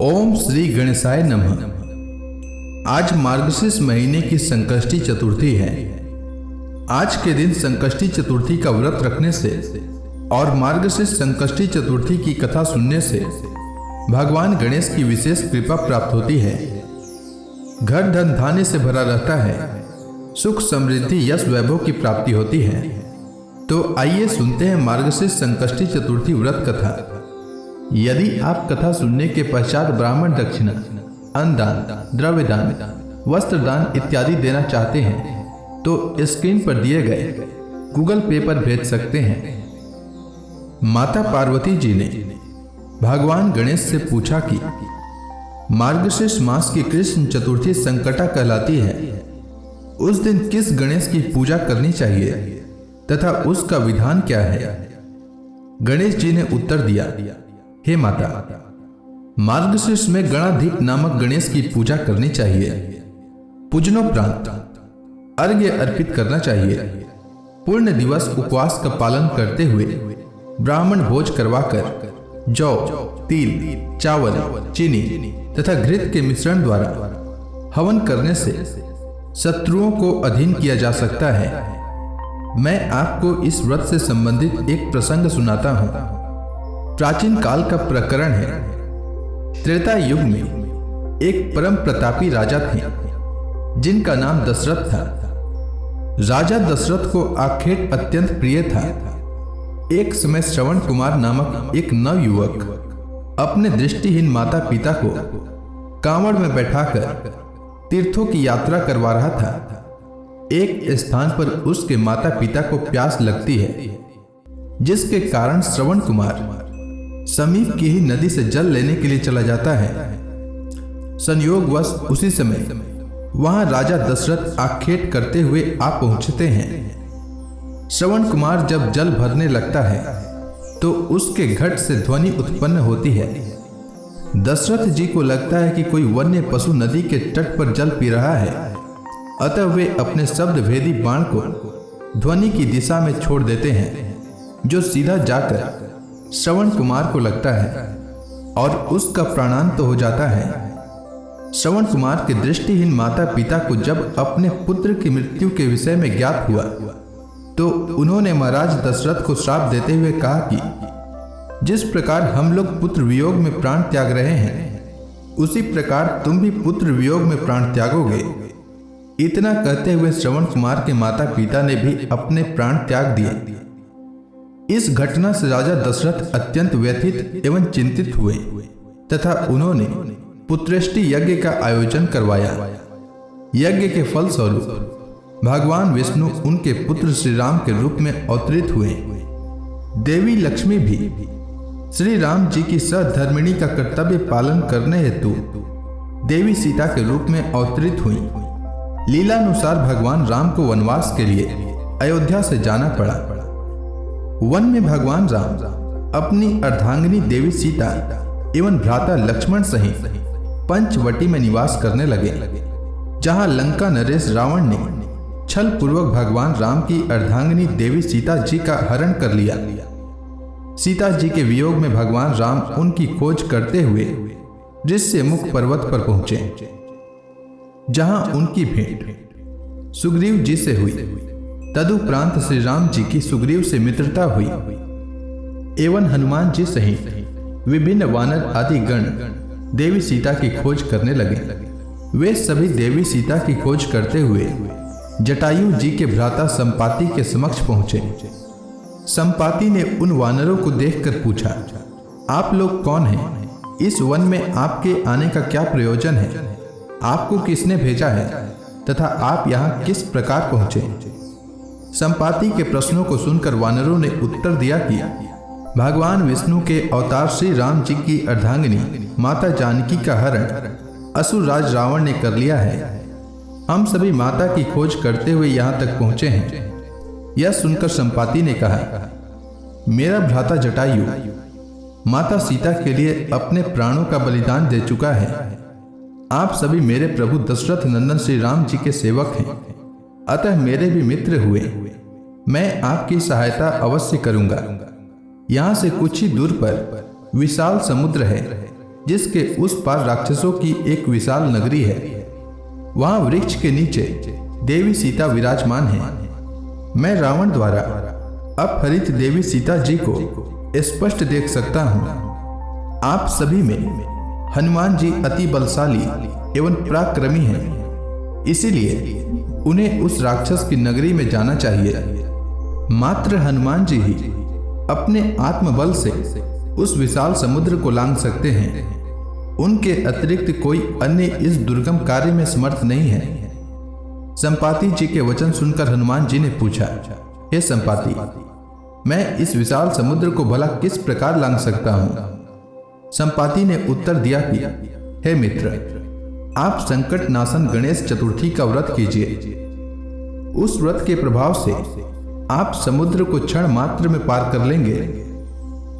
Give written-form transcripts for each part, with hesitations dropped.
ओम श्री गणेशाय नमः। आज मार्गशीर्ष महीने की संकष्टी चतुर्थी है। आज के दिन संकष्टी चतुर्थी का व्रत रखने से और मार्गशीर्ष संकष्टी चतुर्थी की कथा सुनने से भगवान गणेश की विशेष कृपा प्राप्त होती है। घर धन धान्य से भरा रहता है, सुख समृद्धि यश वैभव की प्राप्ति होती है। तो आइए सुनते हैं मार्गशीर्ष संकष्टी चतुर्थी व्रत कथा। यदि आप कथा सुनने के पश्चात ब्राह्मण दक्षिणा, अन्नदान, द्रव्य दान, वस्त्र दान इत्यादि देना चाहते हैं तो स्क्रीन पर दिए गए गूगल पे पर भेज सकते हैं। माता पार्वती जी ने भगवान गणेश से पूछा कि मार्गशीर्ष मास की कृष्ण चतुर्थी संकटा कहलाती है, उस दिन किस गणेश की पूजा करनी चाहिए तथा उसका विधान क्या है। गणेश जी ने उत्तर दिया, हे माता, मार्गशीर्ष में गणाधिप नामक गणेश की पूजा करनी चाहिए। पूजनोपरांत अर्घ्य अर्पित करना चाहिए। पूर्ण दिवस उपवास का पालन करते हुए ब्राह्मण भोज करवाकर जौ, तिल, चावल, चीनी तथा घृत के मिश्रण द्वारा हवन करने से शत्रुओं को अधीन किया जा सकता है। मैं आपको इस व्रत से संबंधित एक प्रसंग सुनाता हूँ। प्राचीन काल का प्रकरण है। त्रेता युग में एक परम प्रतापी राजा थे जिनका नाम दशरथ था। राजा दशरथ को आखेट अत्यंत प्रिय था। एक समय श्रवण कुमार नामक एक नवयुवक अपने दृष्टिहीन माता पिता को कांवड़ में बैठाकर तीर्थों की यात्रा करवा रहा था। एक स्थान पर उसके माता पिता को प्यास लगती है, जिसके कारण श्रवण कुमार समीप की ही नदी से जल लेने के लिए चला जाता है। संयोगवश उसी समय वहां राजा दशरथ आखेट करते हुए आ पहुंचते हैं। श्रवण कुमार जब जल भरने लगता है तो उसके घट से ध्वनि उत्पन्न होती है। दशरथ जी को लगता है कि कोई वन्य पशु नदी के तट पर जल पी रहा है, अतः वे अपने शब्द भेदी बाण को ध्वनि की दिशा में छोड़ देते हैं, जो सीधा जाकर श्रवण कुमार को लगता है और उसका प्राणांत हो जाता है। श्रवण कुमार के दृष्टिहीन माता पिता को जब अपने पुत्र की मृत्यु के विषय में ज्ञात हुआ तो उन्होंने महाराज दशरथ को श्राप देते हुए कहा कि जिस प्रकार हम लोग पुत्र वियोग में प्राण त्याग रहे हैं, उसी प्रकार तुम भी पुत्र वियोग में प्राण त्यागोगे। इतना कहते हुए श्रवण कुमार के माता पिता ने भी अपने प्राण त्याग दिए। इस घटना से राजा दशरथ अत्यंत व्यथित एवं चिंतित हुए तथा उन्होंने पुत्रेष्टि यज्ञ का आयोजन करवाया। यज्ञ के फलस्वरूप भगवान विष्णु उनके पुत्र श्री राम के रूप में अवतरित हुए। देवी लक्ष्मी भी श्री राम जी की सहधर्मिणी का कर्तव्य पालन करने हेतु देवी सीता के रूप में अवतरित हुई। लीलानुसार भगवान राम को वनवास के लिए अयोध्या से जाना पड़ा। वन में भगवान राम अपनी अर्धांगिनी देवी सीता एवं भ्राता लक्ष्मण सहित पंचवटी में निवास करने लगे, जहां लंका नरेश रावण ने छल पूर्वक भगवान राम की अर्धांगिनी देवी सीता जी का हरण कर लिया। सीता जी के वियोग में भगवान राम उनकी खोज करते हुए ऋष्यमुख पर्वत पर पहुंचे, जहां उनकी भेंट सुग्रीव जी से हुई। तदुपरांत श्री राम जी की सुग्रीव से मित्रता हुई एवं हनुमान जी सहित विभिन्न वानर आदि गण देवी सीता की खोज करने लगे। वे सभी देवी सीता की खोज करते हुए जटायु जी के भ्राता संपाति के समक्ष पहुंचे। संपाति ने उन वानरों को देखकर पूछा, आप लोग कौन हैं? इस वन में आपके आने का क्या प्रयोजन है? आपको किसने भेजा है तथा आप यहाँ किस प्रकार पहुंचे? संपाति के प्रश्नों को सुनकर वानरों ने उत्तर दिया कि भगवान विष्णु के अवतार श्री राम जी की अर्धांगिनी माता जानकी का हरण असुर राज रावण ने कर लिया है। हम सभी माता की खोज करते हुए यहाँ तक पहुंचे हैं। यह सुनकर संपाति ने कहा, मेरा भ्राता जटायु माता सीता के लिए अपने प्राणों का बलिदान दे चुका है। आप सभी मेरे प्रभु दशरथ नंदन श्री राम जी के सेवक हैं, अतः मेरे भी मित्र हुए। मैं आपकी सहायता अवश्य करूंगा। यहाँ से कुछ ही दूर पर विशाल समुद्र है, जिसके उस पार राक्षसों की एक विशाल नगरी है। वहां वृक्ष के नीचे देवी सीता विराजमान है। मैं रावण द्वारा अपहरित देवी सीता जी को स्पष्ट देख सकता हूँ। आप सभी में हनुमान जी अति बलशाली एवं पराक्रमी हैं, इसीलिए उन्हें उस राक्षस की नगरी में जाना चाहिए। मात्र हनुमान जी ही अपने आत्मबल से उस विशाल समुद्र को लांघ सकते हैं। उनके अतिरिक्त कोई अन्य इस दुर्गम कार्य में समर्थ नहीं है। संपाति जी के वचन सुनकर हनुमान जी ने पूछा, हे संपाति, मैं इस विशाल समुद्र को भला किस प्रकार लांघ सकता हूँ? संपाति ने उत्तर दिया कि हे मित्र, आप संकट नाशन गणेश चतुर्थी का व्रत कीजिए। उस व्रत के प्रभाव से आप समुद्र को क्षण मात्र में पार कर लेंगे।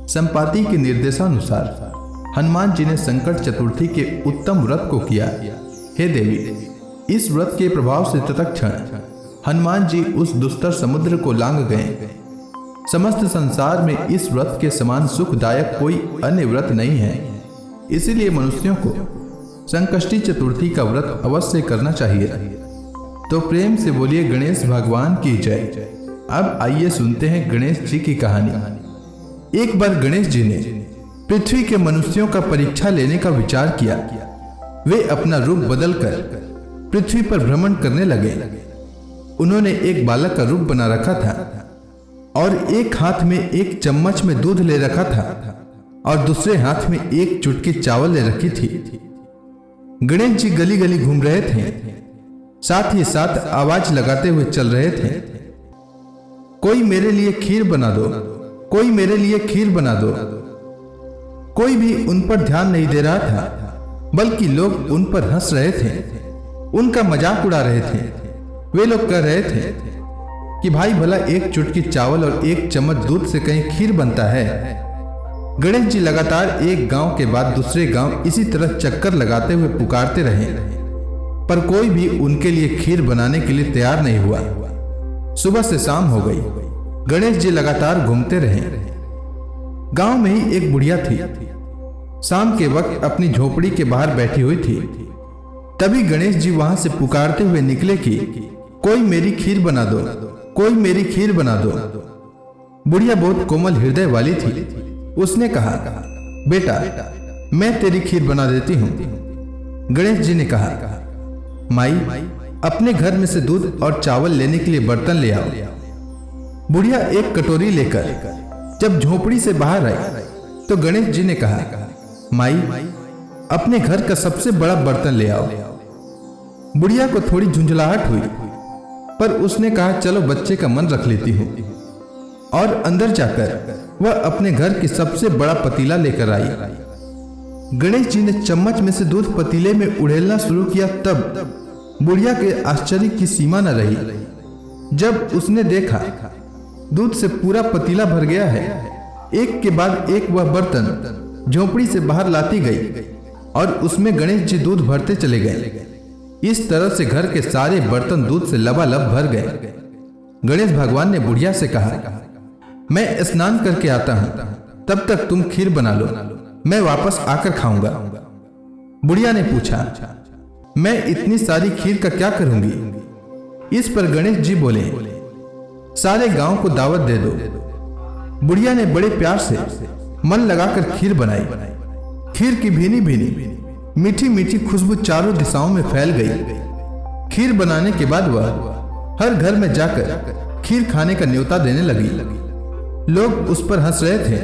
संपाति के निर्देशानुसार हनुमान जी ने संकट चतुर्थी के उत्तम व्रत को किया। हे देवी, इस व्रत के प्रभाव से तत्क्षण हनुमान जी उस दुस्तर समुद्र को लांघ गए। समस्त संसार में इस व्रत के समान सुखदायक कोई अन्य व्रत नहीं है, इसीलिए मनुष्यों को संकष्टी चतुर्थी का व्रत अवश्य करना चाहिए। तो प्रेम से बोलिए गणेश भगवान की जय। अब आइए सुनते हैं गणेश जी की कहानी। एक बार गणेश जी ने पृथ्वी के मनुष्यों का परीक्षा लेने का विचार किया। वे अपना रूप बदलकर पृथ्वी पर भ्रमण करने लगे। उन्होंने एक बालक का रूप बना रखा था और एक हाथ में एक चम्मच में दूध ले रखा था और दूसरे हाथ में एक चुटकी चावल ले रखी थी। गणेश जी गली गली घूम रहे थे, साथ ही साथ आवाज लगाते हुए चल रहे थे, कोई मेरे लिए खीर बना दो, कोई मेरे लिए खीर बना दो। कोई भी उन पर ध्यान नहीं दे रहा था, बल्कि लोग उन पर हंस रहे थे, उनका मजाक उड़ा रहे थे। वे लोग कह रहे थे कि भाई भला एक चुटकी चावल और एक चम्मच दूध से कहीं खीर बनता है। गणेश जी लगातार एक गांव के बाद दूसरे गांव इसी तरह चक्कर लगाते हुए पुकारते रहे, पर कोई भी उनके लिए खीर बनाने के लिए तैयार नहीं हुआ। सुबह से शाम हो गई। गणेश जी लगातार घूमते रहे। गांव में ही एक बुढ़िया थी, शाम के वक्त अपनी झोपड़ी के बाहर बैठी हुई थी। तभी गणेश जी वहां से पुकारते हुए निकले कि कोई मेरी खीर बना दो, कोई मेरी खीर बना दो। बुढ़िया बहुत कोमल हृदय वाली थी। उसने कहा, बेटा मैं तेरी खीर बना देती हूँ। गणेश जी ने कहा, माई अपने घर में से दूध और चावल लेने के लिए बर्तन ले आओ। बुढ़िया एक कटोरी लेकर जब झोपड़ी से बाहर आई तो गणेश जी ने कहा, माई अपने घर का सबसे बड़ा बर्तन ले आओ। बुढ़िया को थोड़ी झुंझलाहट हुई, पर उसने कहा चलो बच्चे का मन रख लेती हूँ, और अंदर जाकर वह अपने घर की सबसे बड़ा पतीला लेकर आई। गणेश जी ने चम्मच में से दूध पतीले में उड़ेलना शुरू किया। तब बुढ़िया के आश्चर्य की सीमा न रही जब उसने देखा दूध से पूरा पतीला भर गया है। एक के बाद एक वह बर्तन झोपड़ी से बाहर लाती गई और उसमें गणेश जी दूध भरते चले गए। इस तरह से घर के सारे बर्तन दूध से लबालब भर गए। गणेश भगवान ने बुढ़िया से कहा, मैं स्नान करके आता हूं, तब तक तुम खीर बना लो, मैं वापस आकर खाऊंगा। बुढ़िया ने पूछा, मैं इतनी सारी खीर का क्या करूंगी? इस पर गणेश जी बोले, सारे गांव को दावत दे दो। बुढ़िया ने बड़े प्यार से मन लगाकर खीर बनाई। खीर की भीनी भीनी मीठी मीठी खुशबू चारों दिशाओं में फैल गई। खीर बनाने के बाद वह हर घर में जाकर खीर खाने का न्योता देने लगी। लोग उस पर हंस रहे थे।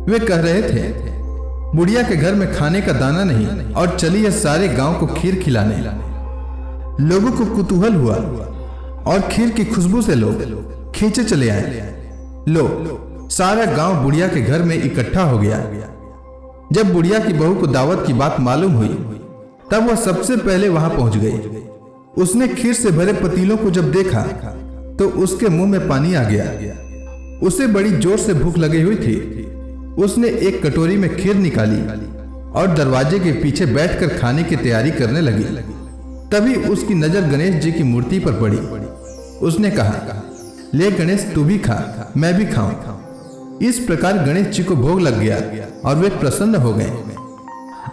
वे कह रहे थे, बुढ़िया के घर में खाने का दाना नहीं और चली है सारे गांव को खीर खिलाने। लोगों को कुतूहल हुआ और खीर की खुशबू से लोग खींचे चले आए। लो सारा गांव बुढ़िया के घर में इकट्ठा हो गया। जब बुढ़िया की बहू को दावत की बात मालूम हुई तब वह सबसे पहले वहां पहुंच गई। उसने खीर से भरे पतीलों को जब देखा तो उसके मुंह में पानी आ गया। उसे बड़ी जोर से भूख लगी हुई थी। उसने एक कटोरी में खीर निकाली और दरवाजे के पीछे बैठकर खाने की तैयारी करने लगी। तभी उसकी नजर गणेश जी की मूर्ति पर पड़ी। उसने कहा, ले गणेश तू भी खा, मैं भी खाऊं। इस प्रकार गणेश जी को भोग लग गया और वे प्रसन्न हो गए।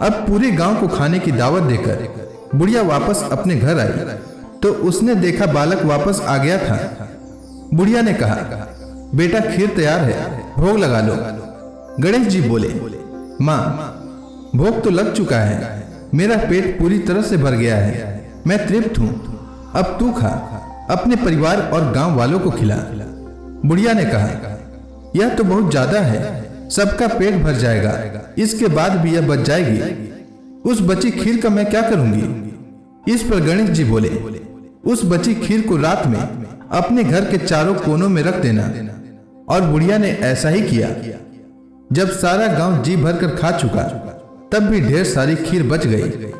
अब पूरे गांव को खाने की दावत देकर बुढ़िया वापस अपने घर आई तो उसने देखा बालक वापस आ गया था। बुढ़िया ने कहा, बेटा खीर तैयार है, भोग लगा लो। गणेश जी बोले, माँ भोग तो लग चुका है, मेरा पेट पूरी तरह से भर गया है, मैं तृप्त हूँ, अब तू खा, अपने परिवार और गांव वालों को खिला। बुढ़िया ने कहा, यह तो बहुत ज्यादा है, सबका पेट भर जाएगा, इसके बाद भी यह बच जाएगी, उस बची खीर का मैं क्या करूंगी। इस पर गणेश जी बोले, उस बची खीर को रात में अपने घर के चारों कोनों में रख देना। और बुढ़िया ने ऐसा ही किया। जब सारा गांव जी भर कर खा चुका तब भी ढेर सारी खीर बच गई।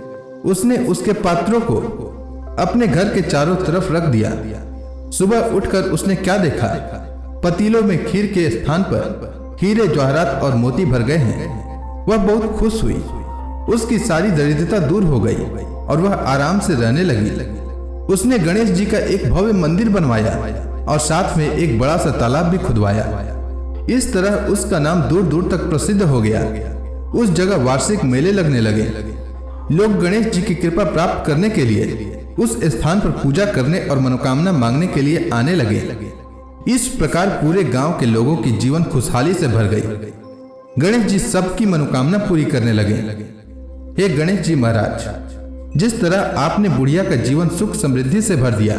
उसने उसके पात्रों को अपने घर के चारों तरफ रख दिया। सुबह उठकर उसने क्या देखा, पतीलों में खीर के स्थान पर हीरे जवाहरात और मोती भर गए हैं। वह बहुत खुश हुई, उसकी सारी दरिद्रता दूर हो गई और वह आराम से रहने लगी। उसने गणेश जी का एक भव्य मंदिर बनवाया और साथ में एक बड़ा सा तालाब भी खुदवाया। इस तरह उसका नाम दूर दूर तक प्रसिद्ध हो गया। उस जगह वार्षिक मेले लगने लगे। लोग गणेश जी की कृपा प्राप्त करने के लिए उस स्थान पर पूजा करने और मनोकामना मांगने के लिए आने लगे। इस प्रकार पूरे गांव के लोगों की जीवन खुशहाली से भर गई। गणेश जी सबकी मनोकामना पूरी करने लगे। हे गणेश जी महाराज, जिस तरह आपने बुढ़िया का जीवन सुख समृद्धि से भर दिया,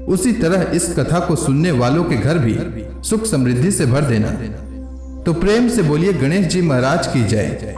उसी तरह इस कथा को सुनने वालों के घर भी सुख समृद्धि से भर देना। तो प्रेम से बोलिए गणेश जी महाराज की जय।